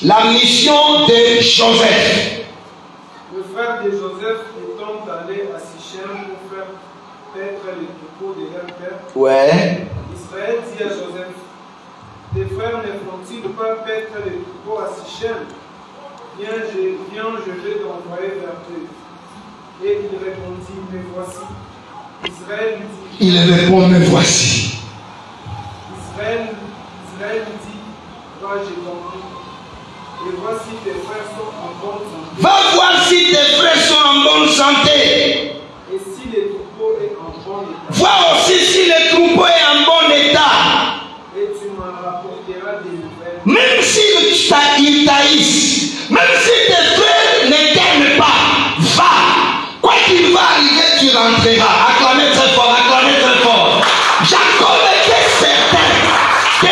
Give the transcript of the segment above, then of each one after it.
La mission de Joseph. Le frère de Joseph étant allé à Sichem pour faire paître les troupeaux de leur père. Ouais. Israël dit à Joseph, tes frères ne font-ils pas paître les troupeaux à Sichem? Viens, je vais t'envoyer vers eux. Et il répondit, me voici. Israël lui dit, il répond, me voici. Israël lui dit, va, j'ai compris. Et voici tes frères sont en bonne santé. Va voir si tes frères sont en bonne santé. Et si les troupeaux sont en bon état. Vois aussi si le troupeau est en bon état. Et tu m'en rapporteras des nouvelles. Même si ils taillissent, même si tes frères ne t'aiment pas, va. Quoi qu'il va arriver, tu rentreras. Acclamez très fort, acclamez très fort. Jacob était certain que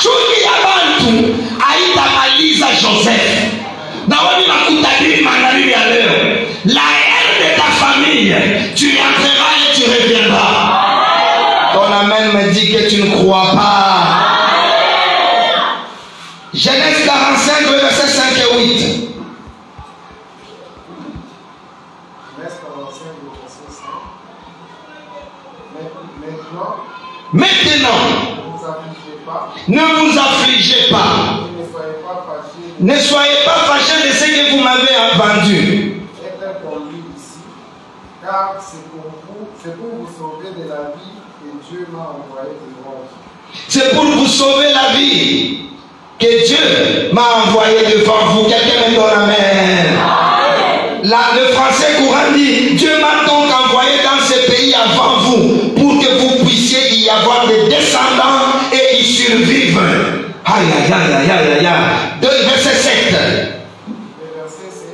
Chouki Yabantu aïta malise à Joseph. Naomi Makutadiri Manari à l'heure. La haine de ta famille, tu rentreras et tu reviendras. Ton amen me dit que tu ne crois pas. Genèse 45, versets 5 et 8. Genèse 45, verset 5. Maintenant, ne vous affligez pas. Ne soyez pas fâchés de ce que vous m'avez vendu. Car c'est pour vous sauver de la vie que Dieu m'a envoyé devant vous. C'est pour vous sauver la vie que Dieu m'a envoyé devant vous. Quelqu'un me donne amen. Le français courant dit, Dieu m'a donc envoyé dans ce pays avant vous pour que vous puissiez y avoir des descendants et y survivre. Aïe, aïe, aïe, aïe, aïe, aïe. Verset 7. Verset 7.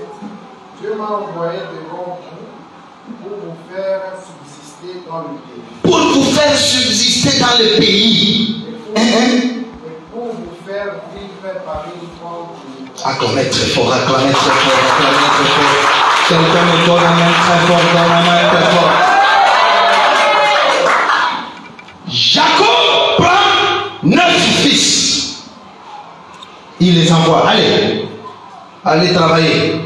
Dieu m'a envoyé devant vous pour vous faire subsister dans le pays. Pour vous faire subsister dans le pays. Et pour vous faire vivre par une forme de... Acclamez très fort, acclamez très fort, acclamez très fort. Quelqu'un me donne la main très fort, donne la main très fort. Jacob prend 9 fils. Il les envoie. Allez travailler.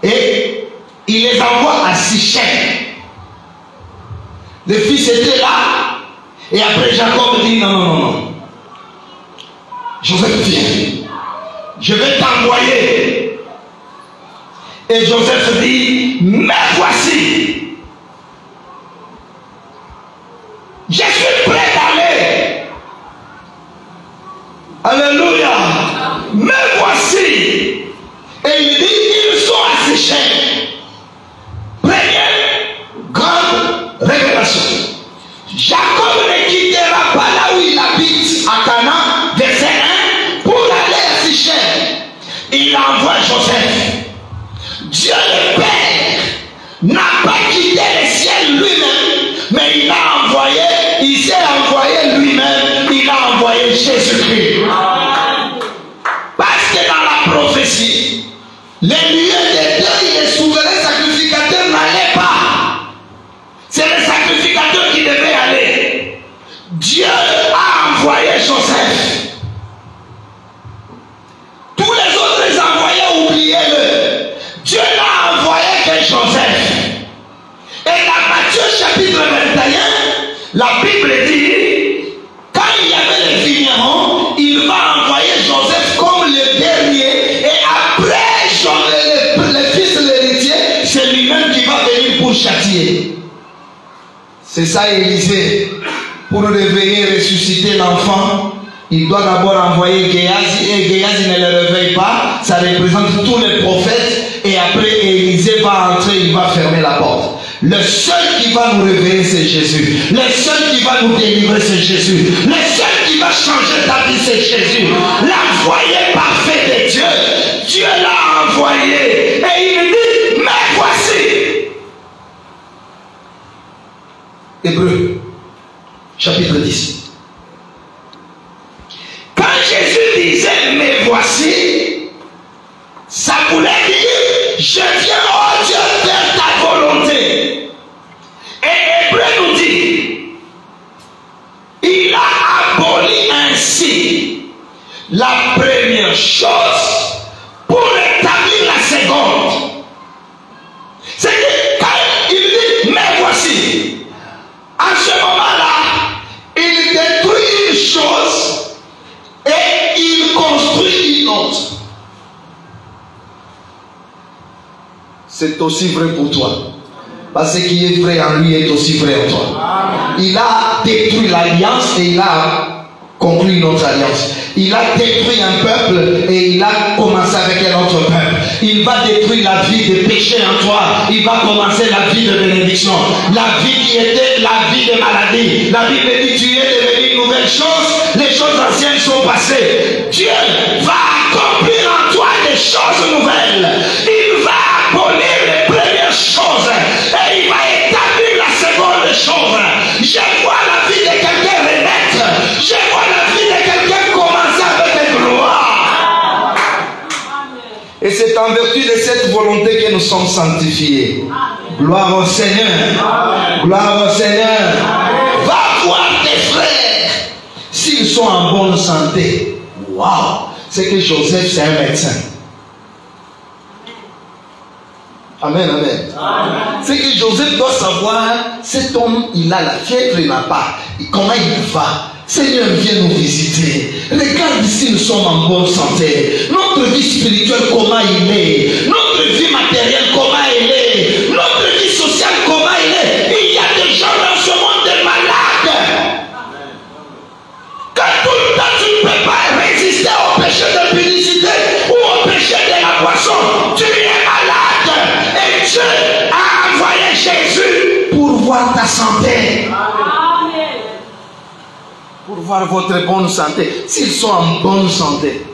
Et il les envoie à Sichem. Les fils étaient là. Et après Jacob dit non. Joseph, viens. Je vais t'envoyer. Et Joseph dit, me voici. Je suis prêt d'aller. Alléluia. Me voici. Et il dit, ils sont à Sichem. Première grande révélation. Jacob ne quittera pas là où il habite à Canaan, verset 1, pour aller à Sichem. Il envoie Joseph. Dieu le Père n'a pas quitté le ciel lui-même, mais il a envoyé, il s'est envoyé lui-même, il a envoyé Jésus-Christ. Parce que dans la prophétie, les lieux des deuil, les souverains sacrificateurs n'allaient pas. C'est les sacrificateurs qui devaient aller. Dieu a envoyé Joseph. Tous les autres envoyés, oubliez-le. Dieu n'a envoyé que Joseph. Et dans Matthieu chapitre 21, la Bible dit, quand il y avait les vignerons, il va envoyer Joseph comme le dernier. Et après, le fils de l'héritier, c'est lui-même qui va venir pour châtier. C'est ça Élisée. Pour réveiller, ressusciter l'enfant, il doit d'abord envoyer Géasi. Et Géasi ne le réveille pas. Ça représente tous les prophètes. Et après, Élisée va entrer, il va fermer la porte. Le seul qui va nous réveiller, c'est Jésus. Le seul qui va nous délivrer, c'est Jésus. Le seul qui va changer ta vie, c'est Jésus. L'envoyé parfait de Dieu. Dieu l'a envoyé. Et il dit, mais voici. Hébreux, chapitre 10. Quand Jésus disait, mais voici, ça voulait dire, je viens, oh Dieu, faire ta volonté. Et Hébreu nous dit, il a aboli ainsi la première chose pour établir la seconde. C'est que quand il dit, mais voici, à ce moment-là, il détruit une chose et il construit une autre. C'est aussi vrai pour toi. Parce que ce qui est vrai en lui est aussi vrai en toi. Il a détruit l'alliance et il a conclu une autre alliance. Il a détruit un peuple et il a commencé avec un autre peuple. Il va détruire la vie de péché en toi. Il va commencer la vie de bénédiction. La vie qui était la vie de maladie. La Bible dit tu es devenu une nouvelle chose. Les choses anciennes sont passées. Dieu va accomplir en toi des choses nouvelles. Il va abolir les premières choses et il va établir la seconde chose. Je vois la vie de quelqu'un renaître. Je vois la vie de quelqu'un commencer avec une gloire. Et c'est en vertu de cette volonté que nous sommes sanctifiés. Gloire au Seigneur. Gloire au Seigneur. Va voir tes frères. S'ils sont en bonne santé. Waouh. C'est que Joseph, c'est un médecin. Amen, amen. C'est que Joseph doit savoir, cet homme, il a la fièvre, il n'a pas. Comment il va? Seigneur, viens nous visiter. Regarde ici, nous sommes en bonne santé. Notre vie spirituelle, comment il est? Notre vie matérielle, comment elle est? Notre vie sociale, comment elle est? Il y a des gens dans ce monde des malades. Quand tout le temps tu ne peux pas résister au péché de publicité ou au péché de la boisson, tu es malade. Et Dieu a envoyé Jésus pour voir ta santé. Pour voir votre bonne santé. S'ils sont en bonne santé.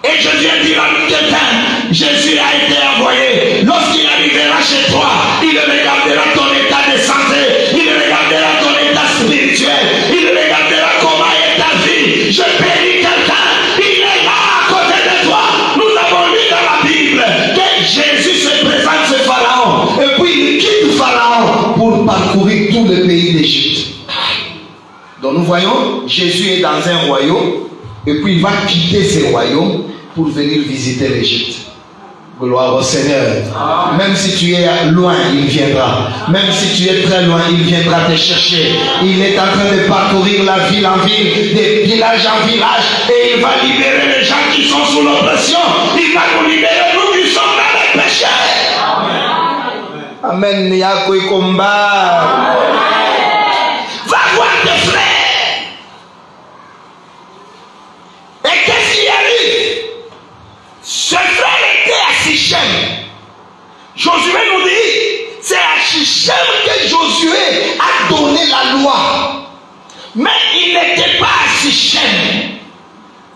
Et je viens dire à quelqu'un, Jésus a été envoyé. Lorsqu'il arrivera chez toi, il regardera ton état de santé. Il regardera ton état spirituel. Il regardera comment est ta vie. Je bénis quelqu'un. Il est là à côté de toi. Nous avons lu dans la Bible que Jésus se présente chez Pharaon. Et puis il quitte Pharaon pour parcourir tout le pays d'Égypte. Donc nous voyons, Jésus est dans un royaume. Et puis il va quitter ce royaume pour venir visiter l'Égypte. Gloire au Seigneur. Même si tu es loin, il viendra. Même si tu es très loin, il viendra te chercher. Il est en train de parcourir la ville en ville, de village en village, et il va libérer les gens qui sont sous l'oppression. Il va nous libérer, nous qui sommes dans les péchés. Amen. Yako combat. Va voir tes frères. Et qu'est-ce qui arrive? Ce frère était à Sichem. Josué nous dit, c'est à Sichem que Josué a donné la loi. Mais il n'était pas à Sichem.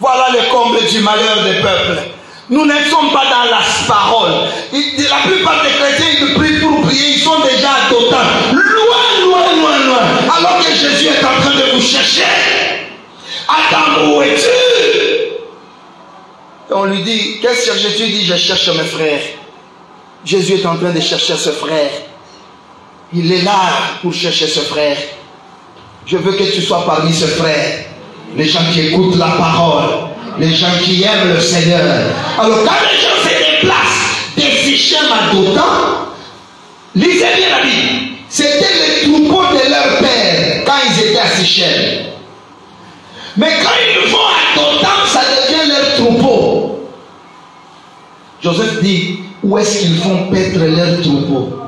Voilà le comble du malheur des peuples. Nous ne sommes pas dans la parole. La plupart des chrétiens, ils prient pour prier, ils sont déjà à Dothan. Loin, loin, loin, loin. Alors que Jésus est en train de vous chercher. Adam, où es-tu? Et on lui dit, qu'est-ce que Jésus dit? Je cherche mes frères. Jésus est en train de chercher ce frère. Il est là pour chercher ce frère. Je veux que tu sois parmi ce frère. Les gens qui écoutent la parole. Les gens qui aiment le Seigneur. Alors quand les gens se déplacent des Sichem à Dothan, lisez bien la Bible. C'était les troupeaux de leur père quand ils étaient à Sichem. Mais quand ils vont à Dothan, ça devient leur troupeau. Joseph dit, où est-ce qu'ils font paître leur troupeau?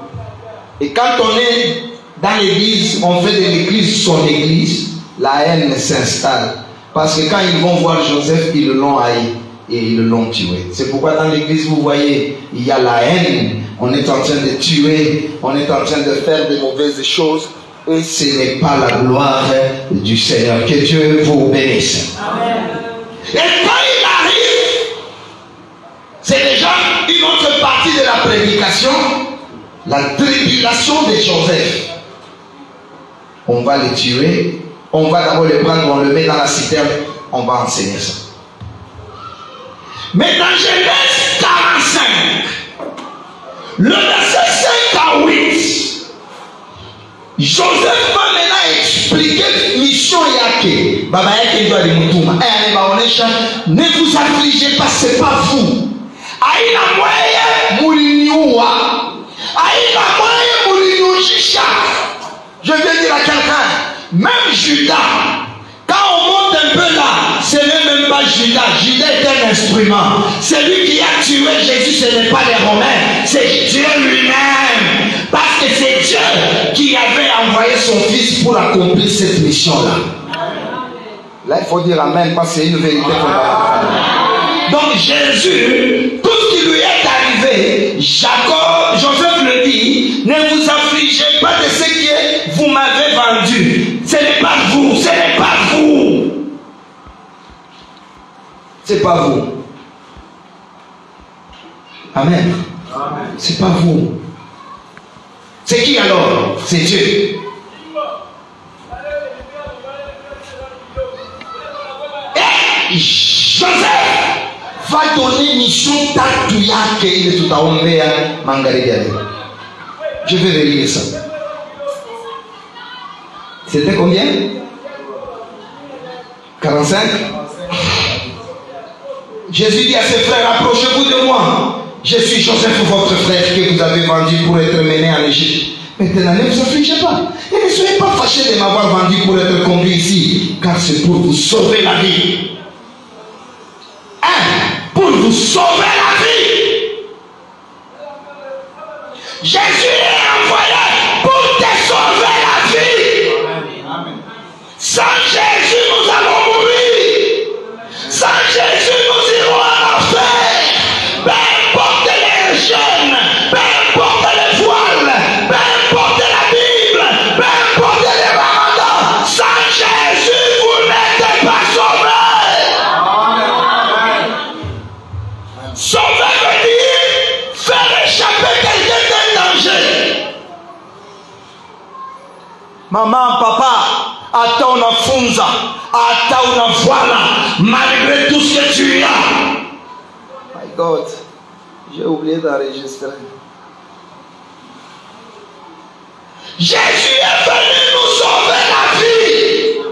Et quand on est dans l'église, on fait de l'église son église, la haine s'installe. Parce que quand ils vont voir Joseph, ils l'ont haï et ils l'ont tué. C'est pourquoi dans l'église, vous voyez, il y a la haine. On est en train de tuer, on est en train de faire de mauvaises choses. Et ce n'est pas la gloire du Seigneur. Que Dieu vous bénisse. Amen. Et quand il arrive, c'est déjà une autre partie de la prédication, la tribulation de Joseph. On va les tuer, on va d'abord le prendre, on le met dans la citerne, on va enseigner ça. Mais dans Genèse 45, le verset 5 à 8, Joseph va maintenant expliquer mission yake. Baba yake ndio alimtuma. Anabaonesha, ne vous affligez pas, c'est pas vous. Aina mweye muliniua. Aina mweye muliniujisha. Je vais dire à quelqu'un, même Judas, quand on monte un peu là, ce n'est même pas Judas. Judas est un instrument. Celui qui a tué Jésus, ce n'est pas les Romains, c'est Dieu lui-même. Parce que c'est Dieu qui avait envoyé son fils pour accomplir cette mission-là. Là, il faut dire Amen, parce que c'est une vérité qu'on va faire. Donc Jésus, tout ce qui lui est arrivé, Joseph le dit, ne vous affligez pas de ce que vous m'avez vendu. Ce n'est pas vous, ce n'est pas vous. C'est pas vous. Amen. C'est pas vous. C'est qui alors? C'est Dieu. Et Joseph va donner mission tatu yake ile tutaombea magharibi ya leo. Je vais relire ça. C'était combien? 45. Jésus dit à ses frères, approchez-vous de moi. Je suis Joseph, votre frère, que vous avez vendu pour être mené en Égypte. Maintenant, ne vous affligez pas. Et ne soyez pas fâchés de m'avoir vendu pour être conduit ici, car c'est pour vous sauver la vie. Pour vous sauver la vie. Jésus est envoyé pour te sauver la vie. Sans Jésus, nous allons mourir. Sans Jésus, nous irons en enfer. Peu importe les jeunes, peu importe les voiles, peu importe la Bible, peu importe les ramadans, sans Jésus, vous n'êtes pas sauvés. Sauver veut dire faire échapper quelqu'un d'un danger. Maman, papa, hata unafunza, hata unavala, malgré tout ce que tu as. My God, j'ai oublié d'enregistrer. Jésus est venu nous sauver la vie.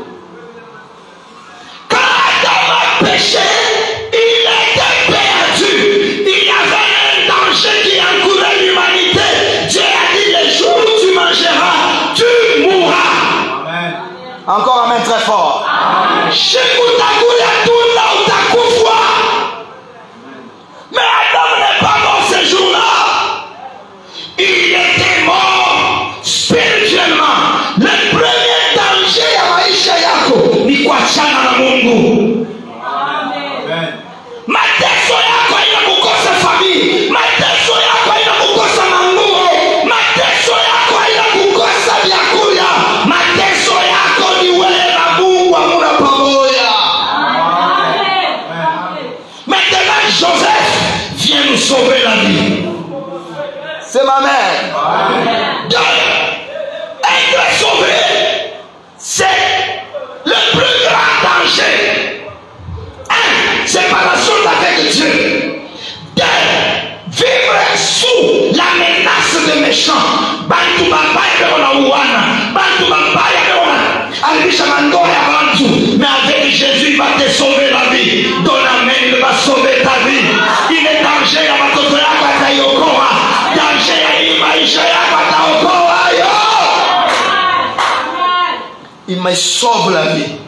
Quand Adam a péché, il était perdu. Il y avait un danger qui encourait l'humanité. Dieu a dit, le jour où tu mangeras, tu mourras. Amen. Encore amen très fort. Mais Adam n'est pas mort ce jour-là. Il était mort spirituellement. Le premier danger ya maisha yako ni kuachana na Mungu. Mateso yako haina kukosa familia. Mateso yako haina kukosa manguo. Mateso yako haina kukosa vyakula. Mateso yako ni wewe na Mungu hamuna pamoja. Maintenant Joseph vient nous sauver la vie. C'est ma mère. Deux, être sauvé, c'est le plus grand danger. Un, séparation avec Dieu. Deux, vivre sous la menace des méchants. Bantu babaya beona uwana. Bantu babaya beona alibisha mandoa ya bantu. Mais avec Jésus, il va te sauver la vie. Donne amen, il va sauver ta vie. Il est danger ya watoto yako ataiokoa. Danger ya hii maisha yako ataokoa. Yo! Il me sauve la vie.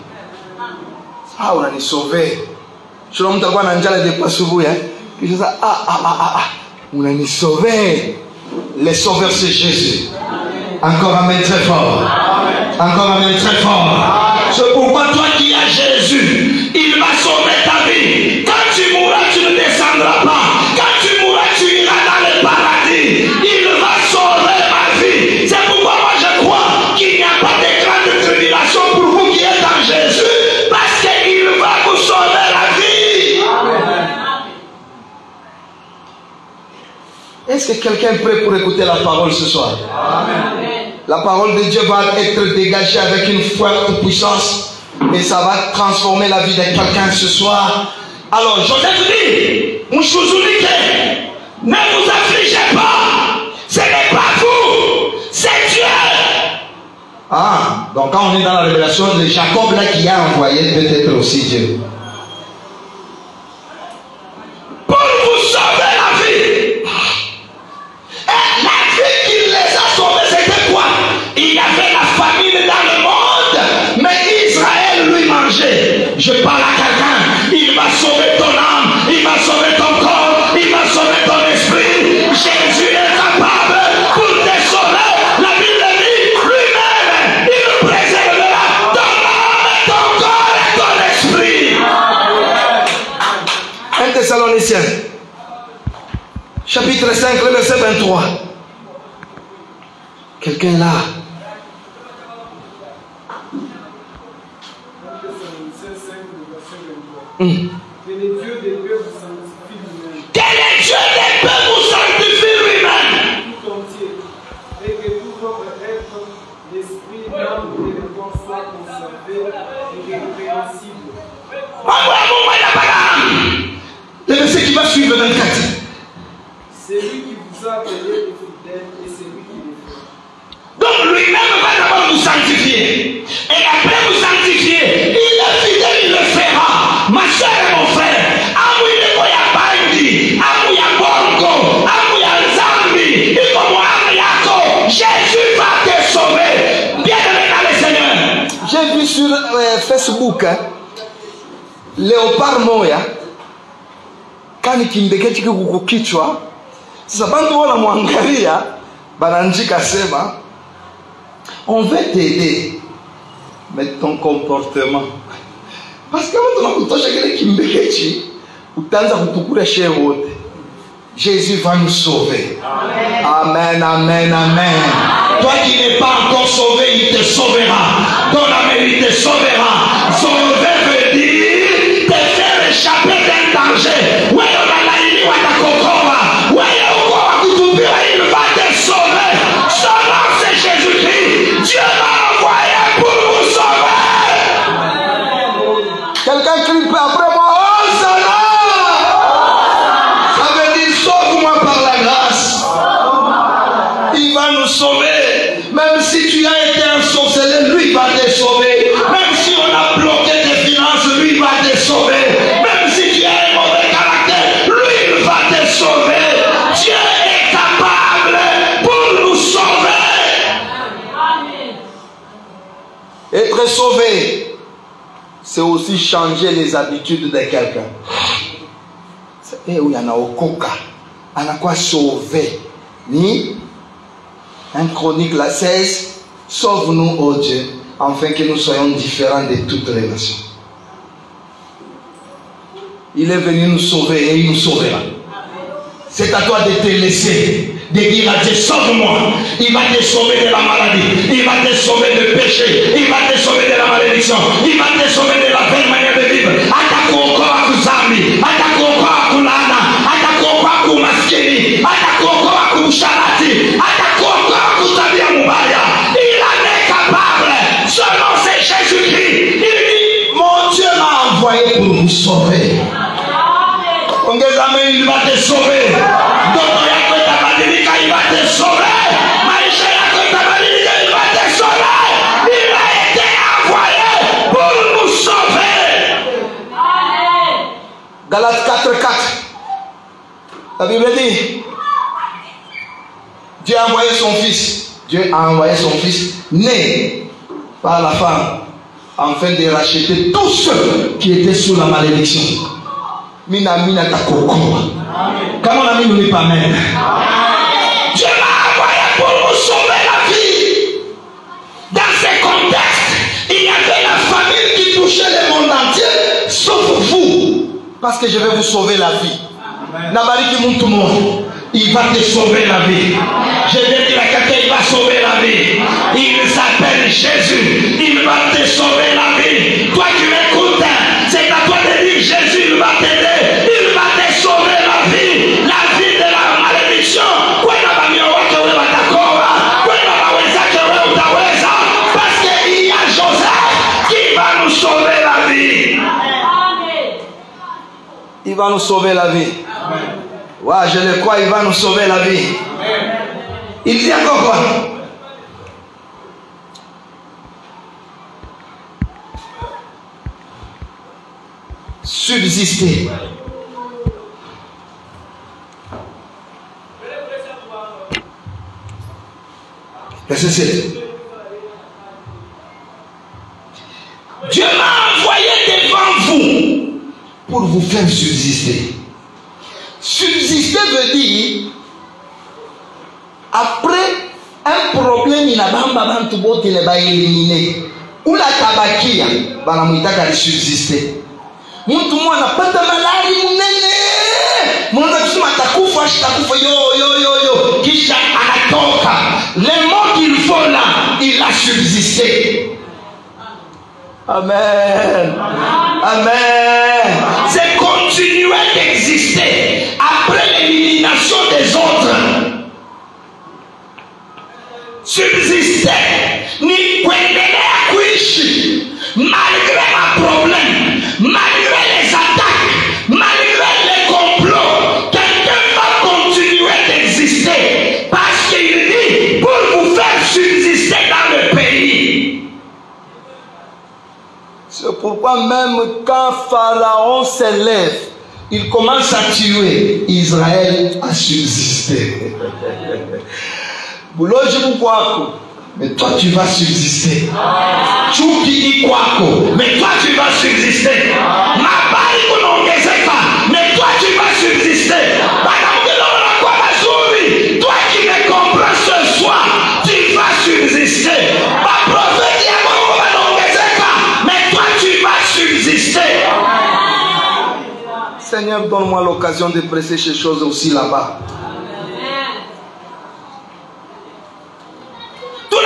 Ah, unani sauver. Shula mtu alikuwa na njala depuis asubuhi Puis ça, unani sauver. Le sauveur c'est Jésus. Encore amen très fort. Encore amen très fort. C'est pourquoi toi qui as Jésus, il va sauver ta vie. Quand tu mourras, tu ne descendras pas. Quand tu mourras, tu iras dans le paradis. Il va sauver ma vie. C'est pourquoi moi je crois qu'il n'y a pas de grande tribulation pour vous qui êtes en Jésus. Parce qu'il va vous sauver la vie. Est-ce que quelqu'un est prêt pour écouter la parole ce soir? Amen. La parole de Dieu va être dégagée avec une forte puissance et ça va transformer la vie de quelqu'un ce soir. Alors Joseph dit, ne vous affligez pas, ce n'est pas vous, c'est Dieu. Ah, donc quand on est dans la révélation de Jacob là qui a envoyé peut-être aussi Dieu. Pour vous sauver la vie. Et la vie qui les a sauvés, c'était quoi? Il y avait la famine dans le monde, mais Israël lui mangeait. Je parle à quelqu'un, il va sauver ton âme, il va sauver ton corps, il va sauver ton esprit. Jésus est capable pour te sauver. La Bible dit lui-même, il préservera ton âme, ton corps et ton esprit. 1 Thessaloniciens, chapitre 5, le verset 23. Quelqu'un là? Que les dieux des peuples vous sanctifient lui-même. Que les dieux des peuples vous sanctifient lui-même. Tout entier. Et que tout votre être, l'esprit, l'âme et le corps soient conservés et répréhensibles. Le verset qui va suivre 24. C'est lui qui vous a appelé les fidèles et c'est lui qui les fait. Donc lui-même va d'abord vous sanctifier. Et après vous sanctifier, il est fidèle, il le fera. Ma soeur et mon frère, amu ilikuwa ya bandi, amu ya bongo, amu ya zambi, iko mwamu yako. Jésus va te sauver. Bien-aimé dans le Seigneur. J'ai vu sur Facebook, Léopard moya kani kimbeketi kiko kichwa. Sasa bantu wanamwangalia bananjika sema on veut t'aider, mais ton comportement. Parce que quand on a kutosha kile kimbeketi, utaanza kutukula shehe wote. Jésus va nous sauver. Amen, amen, amen. Toi qui n'es pas encore sauvé, il te sauvera. Ton amour, il te sauvera. Sauver veut dire te faire échapper d'un danger. Oui, on a la ligne, on a kokova. Oui, on a kutupira, il va te sauver. Son nom, c'est Jésus-Christ. Dieu l'a envoyé pour vous sauver. Quelqu'un crie après moi, oh Sana! Ça veut dire sauve-moi par la grâce. Il va nous sauver. Même si tu as été un sorceleur, lui va te sauver. Même si on a bloqué tes finances, lui va te sauver. Même si tu as un mauvais caractère, lui il va te sauver. Dieu est capable pour nous sauver. Être sauvé, c'est aussi changer les habitudes de quelqu'un. Et où il y en a au coca, on a quoi sauver. Ni un chronique la 16, sauve-nous, ô Dieu, afin que nous soyons différents de toutes les nations. Il est venu nous sauver et il nous sauvera. C'est à toi de te laisser, de dire à Dieu, sauve-moi. Il va te sauver de la maladie, il va te sauver du péché, il va te sauver de la malédiction, il va te sauver de la belle manière de vivre. Atakuokoa kuzambi, atakuokoa kulana, atakuokoa kumaskini, atakuokoa kumsharati, atakuokoa kutabia mubaya. Il en est capable. Son nom c'est Jésus-Christ. Il dit, mon Dieu m'a envoyé pour vous sauver. Il va te sauver. Doto yako itabadilika, il va te sauver. Maisha yako itabadilika, il va te sauver. Il a été envoyé pour nous sauver. Galates 4:4. La Bible dit, Dieu a envoyé son fils. Dieu a envoyé son fils né par la femme afin de racheter tous ceux qui étaient sous la malédiction. Mina takokoa. Comme on a mis, nous n'est pas même. Dieu m'a envoyé pour nous sauver la vie. Dans ce contexte, il y avait la famine qui touchait le monde entier, sauf vous. Parce que je vais vous sauver la vie. Nabariki muntu monde. Il va te sauver la vie. Je vais dire à quelqu'un, il va sauver la vie. Il s'appelle Jésus. Il va te sauver la vie. Toi qui m'écoutes, c'est à toi de dire Jésus, il va t'aider. Il va te sauver la vie. La vie de la malédiction. Parce qu'il y a Joseph qui va nous sauver la vie. Il va nous sauver la vie. Ouais, je le crois, il va nous sauver la vie. Il dit encore quoi? subsister. Verset 7. Dieu m'a envoyé devant vous pour vous faire subsister. Subsister veut dire, après un problème, il a bantu bote ne ba éliminer. Ou la tabakia, bana muitaka subsister. Muntu mwana pata malari munene. Mwana kusema takufa ashitakufa yo. Kisha anatoka. Le mot qu'il faut là, il a subsisté. Amen. Amen. C'est continuer d'exister après l'élimination des autres. Subsister. Ni kuendelea kuishi malgré ma problème, malgré les attaques, malgré les complots. Quelqu'un va continuer d'exister parce qu'il dit pour vous faire subsister dans le pays. C'est pourquoi même quand Pharaon s'élève, il commence à tuer, Israël a subsisté. Mais toi tu vas subsister. Chuki kwako, mais toi tu vas subsister. Mabali kunaongezeka, mais toi tu vas subsister. Toi qui me comprends ce soir, tu vas subsister. Mais toi tu vas subsister. Seigneur, donne-moi l'occasion de presser ces choses aussi là-bas. Non,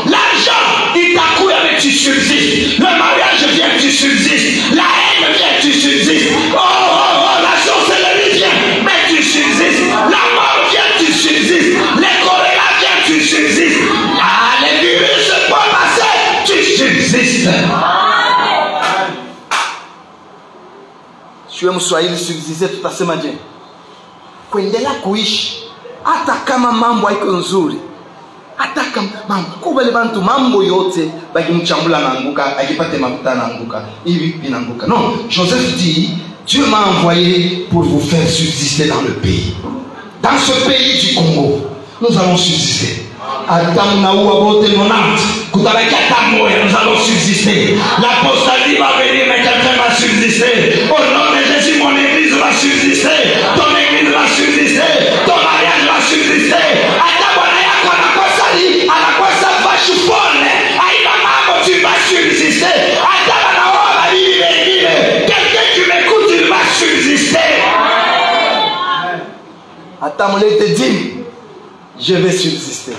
l'argent il t'accouille avec tu subsistes. Le mariage vient, tu subsistes. La haine vient, tu subsistes. La sorcellerie vient, mais tu subsistes. La mort vient, tu subsistes. Les choléras viennent, tu subsistes. Les virus peuvent passer, tu subsistes. Tu es mswahili, subsister tutasema je? Kuendelea kuishi hata kama mambo haiko nzuri, hata kama mambo kubali bantu mambo yote bakimchambula naanguka, akipate mafuta naanguka, hivi binaanguka. Non, Joseph dit Dieu m'a envoyé pour vous faire subsister dans le pays. Dans ce pays du Congo, nous allons subsister. Nous allons subsister. L'apostasie va venir, mais quelqu'un va subsister. Au nom de Jésus, mon église va subsister. Ton église va subsister. Ton mariage va subsister. Tu vas subsister. Quelqu'un qui m'écoute, il va subsister. Attends, te dit, je vais subsister.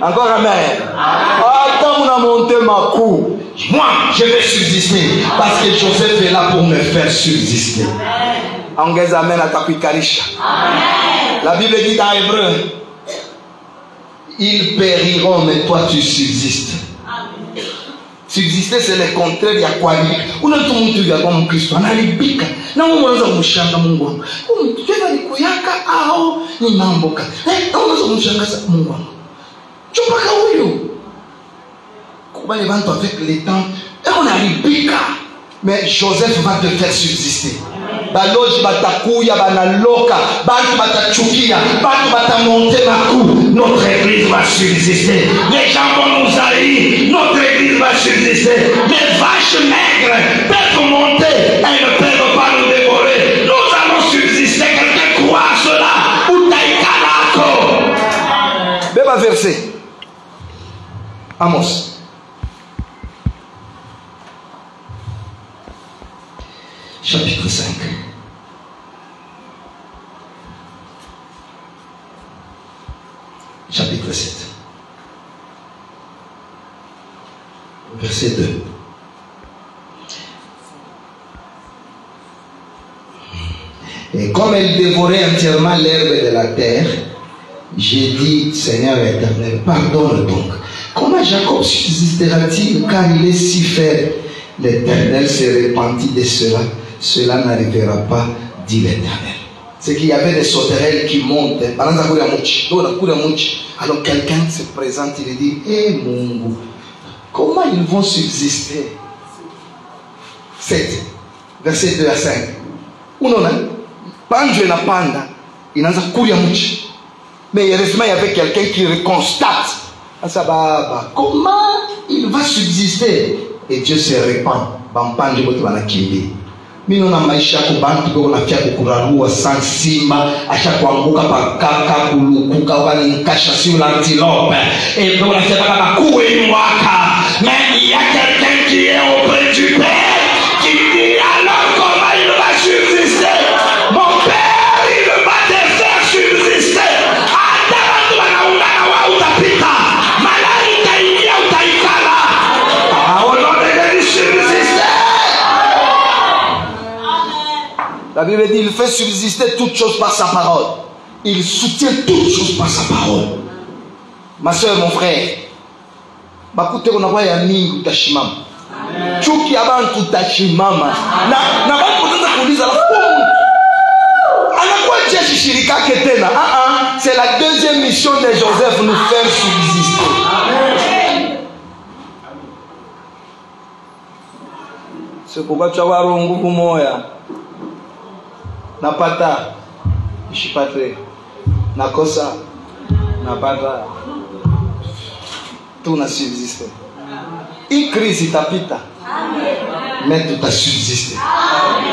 Encore amen. Attends, on a monté ma cour. Moi, je vais subsister. Parce que Joseph est là pour me faire subsister. Angez amen à Tapikarisha. La Bible dit dans Hébreu, ils périront, mais toi tu subsistes. Subsister, c'est le contraire de kuharibika. Unatoa mtu ya kwa Mkristo analibika na Mungu anaweza kumshanga Mungu wangu. Tena ni kuyaka au ni mambo ka. Unaweza kumshangaza Mungu wangu. Chupaka huyo. Kubali bantu avec le temps, on analibika. Mais Joseph va te faire subsister. Baloji batakuya banaloka, bantu batachukia, bantu batamonter makou. Notre église va subsister. Les gens vont nous haïr. Notre église va subsister. Les vaches maigres peuvent monter, elles ne peuvent pas nous dévorer. Nous allons subsister. Quelqu'un croit à cela? Ou taïkanako. Beba verset. Amos. Chapitre 5. Chapitre 7. Verset 2. Et comme elle dévorait entièrement l'herbe de la terre, j'ai dit, Seigneur éternel, pardonne donc. Comment Jacob subsistera-t-il car il est si faible? L'Éternel se repentit de cela. Cela n'arrivera pas, dit l'Éternel. C'est qu'il y avait des sauterelles qui montent. Alors quelqu'un se présente, il dit, Mungu, comment ils vont subsister? 7, verset 2 à 5. Unaona, panjo inapanda, inaanza kulia mchi. Mais heureusement, il y avait quelqu'un qui constate. Comment il va subsister? Et Dieu se répand. Bampanjo bote banakimbi. Mimi na maisha yako bantu boko na fia kukurarua sans simba, acha kuanguka pakaka kulukuka wani kasha sur l'antilope. Et boko na fia kama kuwe mwaka. Mais il y a quelqu'un qui est auprès du Père qui dit alors comment il va subsister? Mon Père, il va te faire subsister. La Bible dit il fait subsister toutes choses par sa parole. Il soutient toutes choses par sa parole. Ma soeur, mon frère, bakute kuna kwa ya mingi utashimama. Chuki abantu utashimama. Na bantu kwanza kuuliza la anakuwa jeshi shirika yake tena. C'est la deuxième mission de Joseph, nous faire subsister. C'est pourquoi tu as nguvu moya. Napata ishipate nakosa napata tu na subsister. Hii crise itapita. Mais tu t'as subsisté.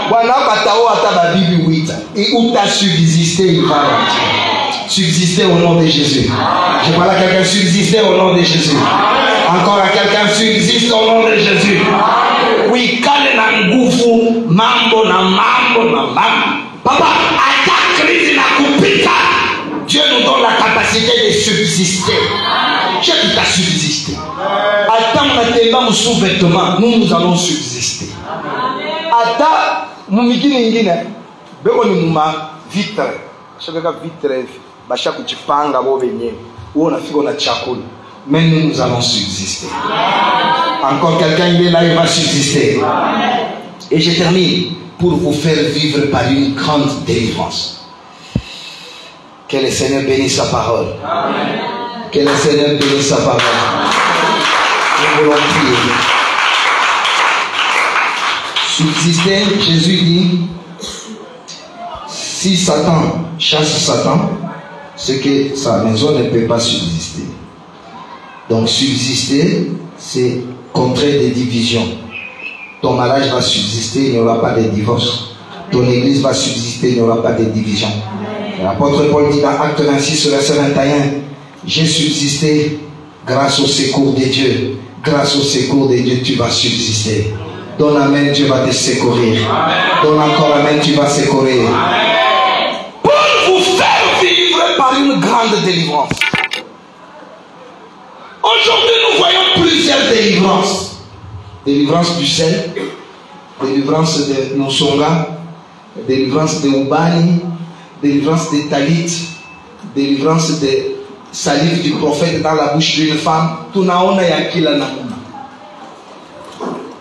Bwana patao hata babibi wita. Où t'as subsisté, il va subsister au nom de Jésus. Je parle à quelqu'un, subsister au nom de Jésus. Encore à quelqu'un, subsiste au nom de Jésus. Oui, kale na nguvu mambo na mambo na mambo. Papa, attaque crise na kupita. Dieu nous donne la capacité de subsister. Dieu qui t'a subsisté. Attends, on a sous-vêtements, nous allons subsister. Attends, mumigini ingine, beko ni muma vitre. Shaka vitre, basha kuchipanga bo benye. Ou on a fait on a chakula. Mais nous allons subsister. Encore quelqu'un il est là, il va subsister. Et je termine pour vous faire vivre par une grande délivrance. Que le Seigneur bénisse sa parole. Amen. Que le Seigneur bénisse sa parole. Nous voulons prier. Subsister, Jésus dit, si Satan chasse Satan, c'est que sa maison ne peut pas subsister. Donc subsister, c'est contrer des divisions. Ton mariage va subsister, il n'y aura pas de divorce. Ton église va subsister, il n'y aura pas de division. L'apôtre Paul dit dans Acte 26, verset 21, j'ai subsisté grâce au secours de Dieu. Grâce au secours de Dieu, tu vas subsister. Donne amen, Dieu va te secourir. Donne encore amen, tu vas secourir. Pour vous faire vivre par une grande délivrance. Aujourd'hui, nous voyons plusieurs délivrances. Délivrance du sel, délivrance de Nosonga, délivrance de Ubani, délivrance de Talit, délivrance de salive du prophète dans la bouche d'une femme. Tunaona ya kila namna.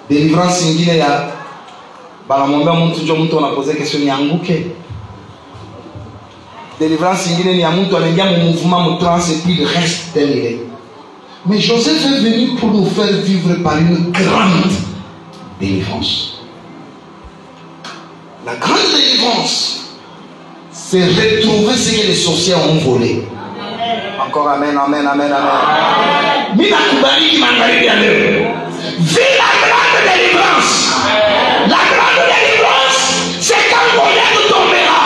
Délivrance ingine ya banamwambia mtu jo mtu anapoze question nianguke. Délivrance ingine ni ya mtu anaingia mu mouvement mu trance et puis il reste tel il est. Mais Joseph est venu pour nous faire vivre par une grande délivrance. La grande délivrance, c'est retrouver ce que les sorciers ont volé. Encore amen, amen, amen, amen. Mina kubariki magharibi ya leo. Vis la grande délivrance. La grande délivrance, c'est quand Goliath tombera.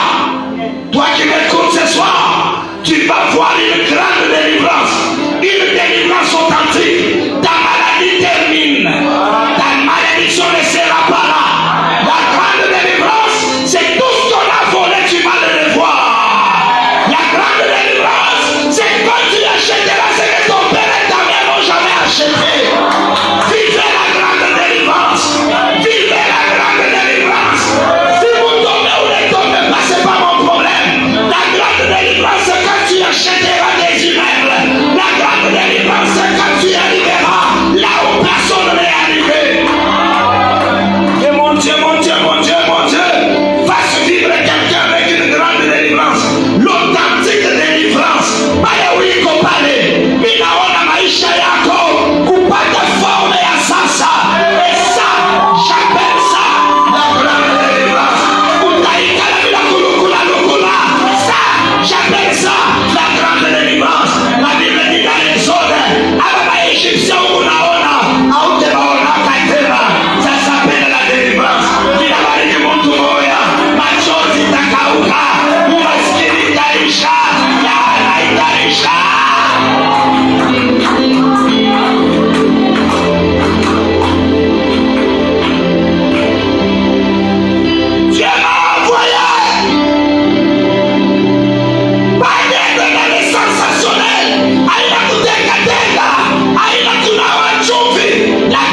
Toi qui m'écoutes ce soir, tu vas voir une grande délivrance. Une délivrance authentique. Ta maladie termine. Ta malédiction ne sera pas là. La grande délivrance, c'est tout ce qu'on a volé, tu vas le revoir. La grande délivrance, c'est quand tu achèteras ce que ton père et ta mère n'ont jamais acheté.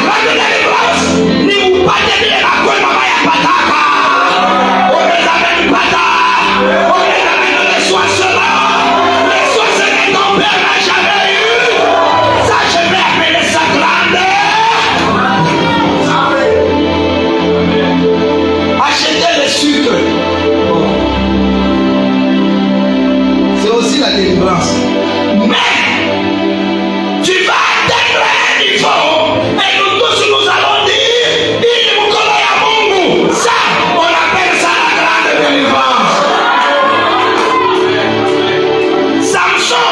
grande délivrance, ni upate vile makwe mama ya pataka. On les amène pata, on les amène les soins cela, les soins ce que ton père n'a jamais eu. Ça je vais appeler ça grande. Achetez le sucre. C'est aussi la délivrance. Mais tu vas atteindre un niveau et nous tous nous allons dire il nous connaît à Mungu. Ça, on appelle ça la grande délivrance. Samson,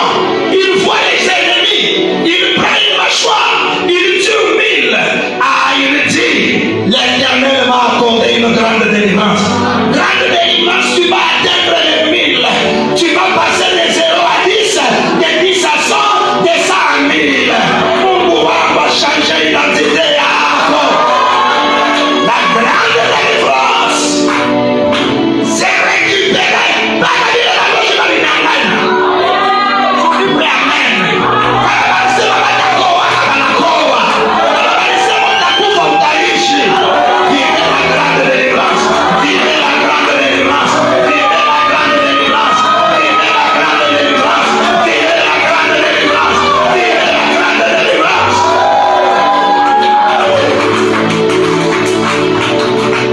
il voit les ennemis, il prend une mâchoire, il tue 1000. Ah, il dit l'Éternel m'a accordé une grande délivrance. Grande délivrance, tu vas atteindre les 1000. Tu vas passer de 0 à 10, de 10 à 100, de 100 à 1000. Mungu wako va changer l'identité yako. La grande délivrance, c'est récupérer. Baka vile la gauche na binangana. Amen. Kama sema batakoa, banakoa. Kama sema utakufa utaishi. Vive la grande délivrance. Vive la grande délivrance. Vive la grande délivrance. Vive la grande délivrance. Vive la grande délivrance. Vive la grande délivrance.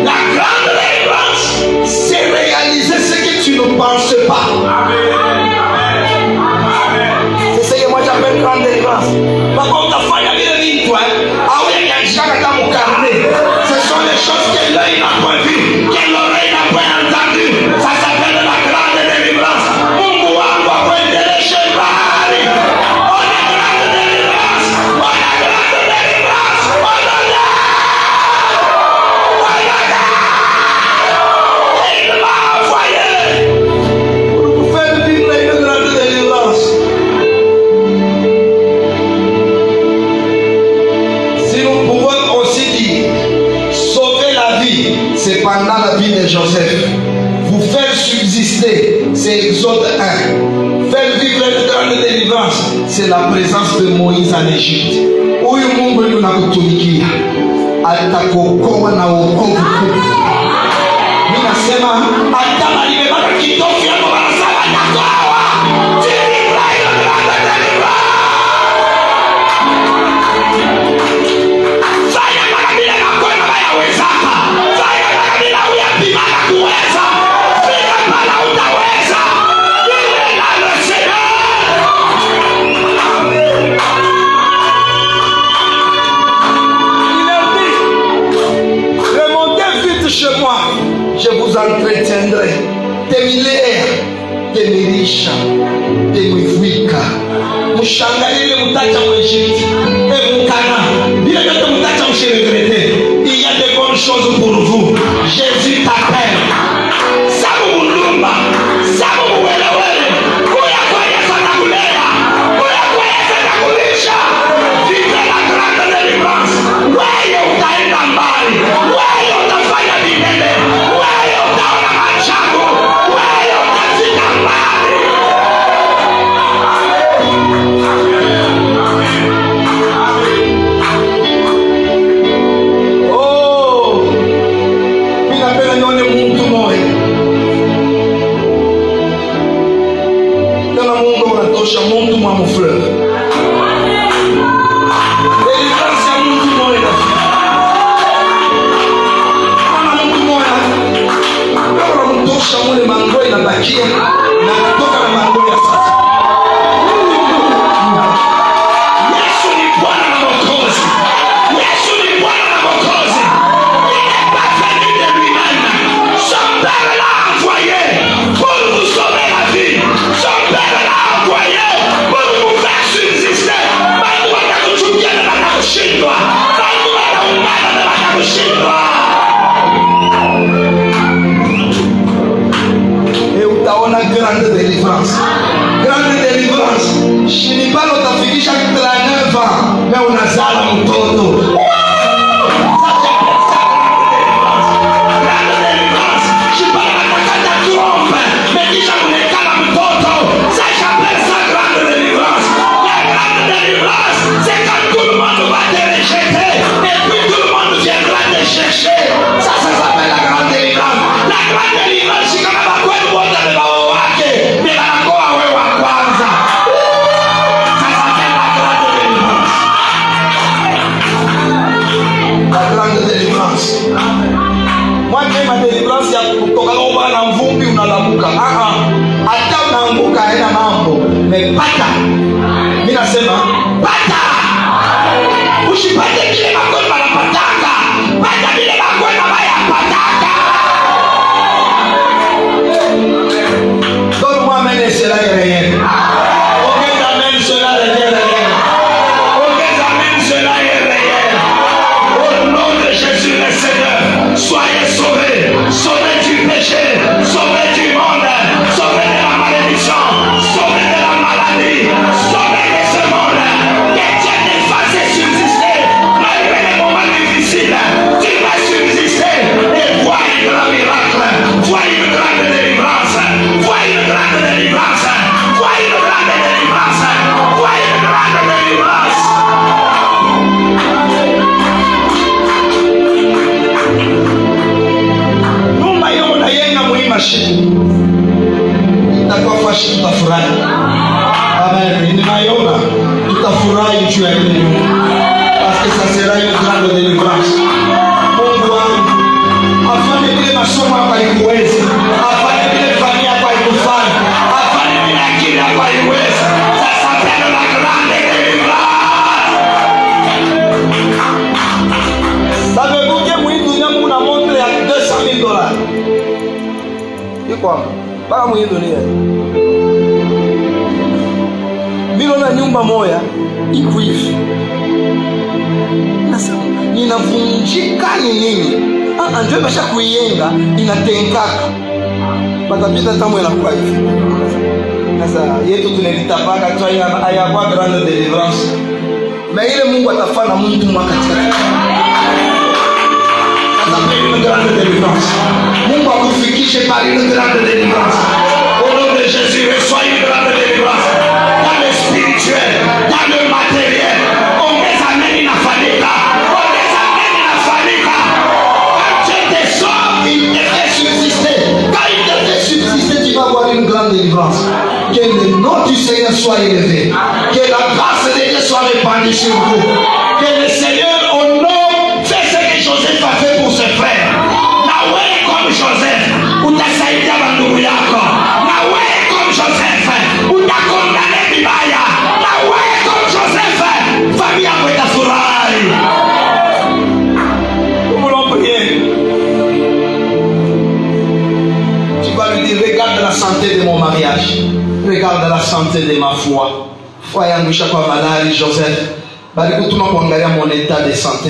La grande délivrance, c'est réaliser ce que tu ne penses pas. C'est ce que moi j'appelle grande délivrance. Par contre, la foi, il y a bien une toi. Ah oui, il y a un chat dans mon carnet. Ce sont les choses que l'œil n'a pas vues, que l'oreille n'a pas entendues. Ça s'appelle la grande délivrance. Mungu wangu akuendelee shambani. On a grande délivrance. On a grande délivrance. On a il m'a envoyé pour vous faire vivre une grande délivrance. Si nous pouvons aussi dire sauver la vie, c'est pendant la vie de Joseph. Vous faire subsister, c'est Exode 1. Faire vivre une grande délivrance, c'est la présence de Moïse en Égypte. Huyu Mungu ndio nakutumikia, atakuokoa na wokovu kubwa. Mimi nasema hata malibebaka kitofu yako wanasema natoa. Délivre une grande délivrance. Fanya makabila na kwenda bayawezaka. Fanya makabila uyapimana kuweza. Fika pala utaweza. Ile nalo Seigneur. Remontez vite chez moi, je vous entretiendrai. Temilea, temilisha, temivwika. Mshangalie mutacha mwejiti. Mukana. Bila yote mutacha mshiregrete. Il y a de bonnes choses pour vous. Jésus t'appelle. Sabu mulumba. Sabu muwelewele. Kuya kwa Yesu atakulea. Kuya kwa Yesu atakulisha. Vive la grande délivrance. Wewe utaenda mbali. Wewe utafanya milele. Wewe utaona maajabu. Wewe utafika mbali. Oh, mimi napenda nione mtu mmoja. Kama Mungu unatosha mtu mwa mfleur. Délivrance ya mtu mmoja. Kama mtu mmoja. Kama unatosha mule mango inabakia na kutoka na mango ya sasa. Yesu ni Bwana na Mwokozi. Yesu ni Bwana na Mwokozi. Il n'est pas venu de lui-même. Son Père l'a envoyé pour vous sauver la vie. Son Père l'a envoyé pour vous faire subsister. Mungu atakuchukia na atakushindwa. Mungu ataungana na atakushindwa. Et utaona grande délivrance. Grande délivrance. Shinibalo utafikisha 39 ans. Mais unazala mtoto. Grande délivrance. Shibalo atakata trompe. Mais kisha kunekala mtoto. Ça j'appelle ça grande délivrance. La grande délivrance, c'est quand tout le monde va te rejeter. Et pata. Mimi nasema pata. Usipate kile makoni wanapataka. Pata vile makoni wanapataka. Donne-moi amen et cela est réel. Aucun amen, cela est réel. Aucun amen, cela est réel. Au nom de Jésus le Seigneur, soyez sauvés. Sauvés du péché. Sauvés du monde. Sauvés de la malédiction. Sauvés de la maladie. Sauvés de ce monde. Que Dieu te fasse subsister. Malgré les moments difficiles, tu vas subsister. Et vois un grand miracle. Vois une grande délivrance. Vois une grande délivrance. Vois une grande délivrance. Vois une grande délivrance. Nyumba hiyo unayenga muhimu shiku. Itakuwa fashi tutafurahi. Amen. Ninaona tutafurahi juu ya ile nyumba. Parce que ça sera une grande délivrance. Mungu wangu afanye vile masomo hapa ikuwezi. Afanye vile familia hapa ikufanya. Afanye vile akili hapa iwezi. Ça s'appelle la grande délivrance. Savez-vous que moi dunia kuna montre ya $200,000. Iko mpaka mwenye dunia. Milioni ya nyumba moja iko hivi. Nasema inavunjika ni nini? Ndio imesha kuienga inatenkaka. Patapita tamu inakuwa hivi. Sasa yetu tunalitapaka tu haya kwa grande délivrance. Mais ile Mungu atafanya mtu mwakatika. Sasa une grande délivrance. Mungu akufikishe par une grande délivrance. Au nom de Jésus, reçois une grande délivrance. Dans le spirituel, dans le matériel. Ongeza neno inafanyika. Ongeza neno inafanyika. Quand Dieu te sauve, il te fait subsister. Quand il te fait subsister, tu vas avoir une grande délivrance. Que le nom du Seigneur soit élevé. Que la grâce de Dieu soit répandue sur vous. Que le Seigneur honore fait ce que Joseph a fait pour ses frères. Na wewe comme Joseph, utasaidia bandugu yako. Na wewe comme Joseph, utakondana vibaya. Na wewe comme Joseph, familia yako itafurahi. Nous voulons prier. Tu vas lui dire, regarde la santé de mon mariage. Regarde la santé de ma foi. Foi yangu ishakuwa malali Joseph. Bali kutuma kuangalia mon état de santé.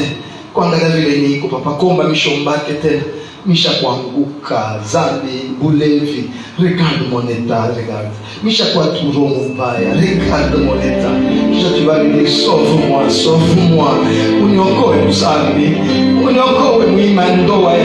Kuangalia vile niko papa komba mishombake tena. Misha kuanguka zambi bulevi. Regarde mon état, regarde. Misha kwa turo mbaya. Regarde mon état. Kisha tu vas lui dire sauve-moi, sauve-moi. Uniokoe mzambi. Uniokoe muima ndoa ya